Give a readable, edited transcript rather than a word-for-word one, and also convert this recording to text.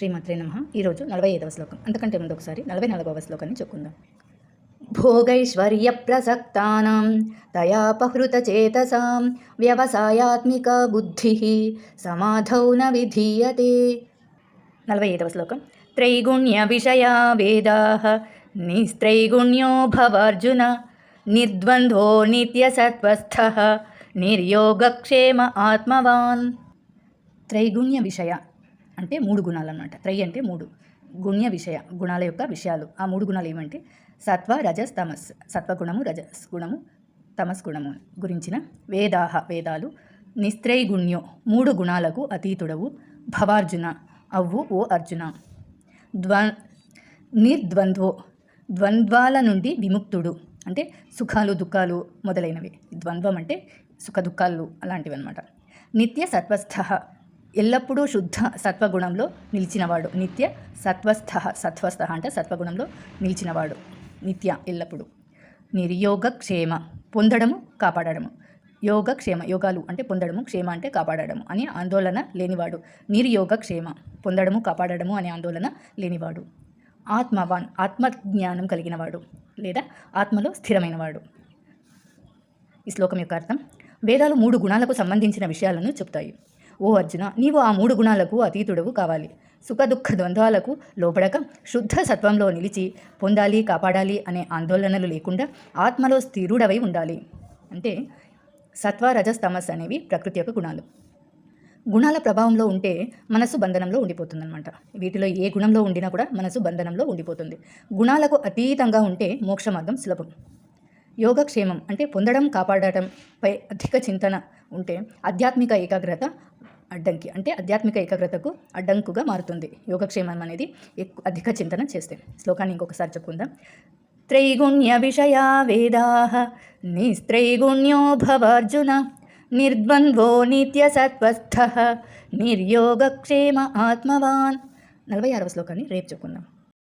శ్రీమాత్రే నమః. ఈరోజు 45వ శ్లోకం. అంతకంటే ముందు ఒకసారి 44వ శ్లోకాన్ని చెప్పుకుందాం. భోగైశ్వర్య ప్రసక్తానాం తయాపహృత చేతసాం వ్యవసాయాత్మిక బుద్ధి సమాధౌ న విధీయతే. 45వ శ్లోకం. త్రైగుణ్య విషయా వేదాః నిస్త్రైగుణ్యో భవార్జున నిర్ద్వంద్వో నిత్యసత్వస్థః నిర్యోగక్షేమ ఆత్మవాన్. త్రైగుణ్య విషయ అంటే మూడు గుణాలు అన్నమాట. త్రై అంటే మూడు, గుణ్య విషయ గుణాల యొక్క విషయాలు. ఆ మూడు గుణాలు ఏమంటే సత్వ, రజస్, తమస్. సత్వగుణము, రజస్ గుణము, తమస్ గుణము గురించిన వేదాలు. నిస్త్రైగుణ్యో మూడు గుణాలకు అతీతుడవు, భవార్జున అవ్వు ఓ అర్జున. నిర్ద్వంద్వో ద్వంద్వాల నుండి విముక్తుడు అంటే సుఖాలు దుఃఖాలు మొదలైనవి. ద్వంద్వం అంటే సుఖ దుఃఖాలు అలాంటివి అన్నమాట. నిత్య సత్వస్థ ఎల్లప్పుడూ శుద్ధ సత్వగుణంలో నిలిచినవాడు. నిత్య సత్వస్థ అంటే సత్వగుణంలో నిలిచినవాడు, నిత్య ఎల్లప్పుడూ. నిర్యోగక్షేమ పొందడము కాపాడడము. యోగక్షేమ యోగాలు అంటే పొందడము, క్షేమ అంటే కాపాడడము అని ఆందోళన లేనివాడు. నిర్యోగక్షేమ పొందడము కాపాడడము అనే ఆందోళన లేనివాడు. ఆత్మవాన్ ఆత్మజ్ఞానం కలిగినవాడు లేదా ఆత్మలో స్థిరమైనవాడు. ఈ శ్లోకం యొక్క అర్థం: వేదాలు మూడు గుణాలకు సంబంధించిన విషయాలను చెప్తాయి. ఓ అర్జున, నీవు ఆ మూడు గుణాలకు అతీతుడవు కావాలి. సుఖదుఖ ద్వంద్వాలకు లోపడక శుద్ధ సత్వంలో నిలిచి పొందాలి, కాపాడాలి అనే ఆందోళనలు లేకుండా ఆత్మలో స్థిరుడవై ఉండాలి. అంటే సత్వ, రజస్, తమస్ అనేవి ప్రకృతి యొక్క గుణాలు. గుణాల ప్రభావంలో ఉంటే మనసు బంధనంలో ఉండిపోతుందన్నమాట. వీటిలో ఏ గుణంలో ఉండినా కూడా మనసు బంధనంలో ఉండిపోతుంది. గుణాలకు అతీతంగా ఉంటే మోక్ష మార్గం సులభం. యోగక్షేమం అంటే పొందడం, కాపాడటంపై అధిక చింతన ఉంటే ఆధ్యాత్మిక ఏకాగ్రత అడ్డంకి అంటే ఆధ్యాత్మిక ఏకాగ్రతకు అడ్డంకుగా మారుతుంది యోగక్షేమం అనేది అధిక చింతన చేస్తే. శ్లోకాన్ని ఇంకొకసారి చెప్పుకుందాం. త్రైగుణ్య విషయా వేదాః నిస్త్రైగుణ్యో భవార్జున నిర్ద్వంద్వో నిత్య సత్వస్థః నిర్యోగక్షేమ ఆత్మవాన్. 46వ శ్లోకాన్ని రేపు చెప్పుకుందాం.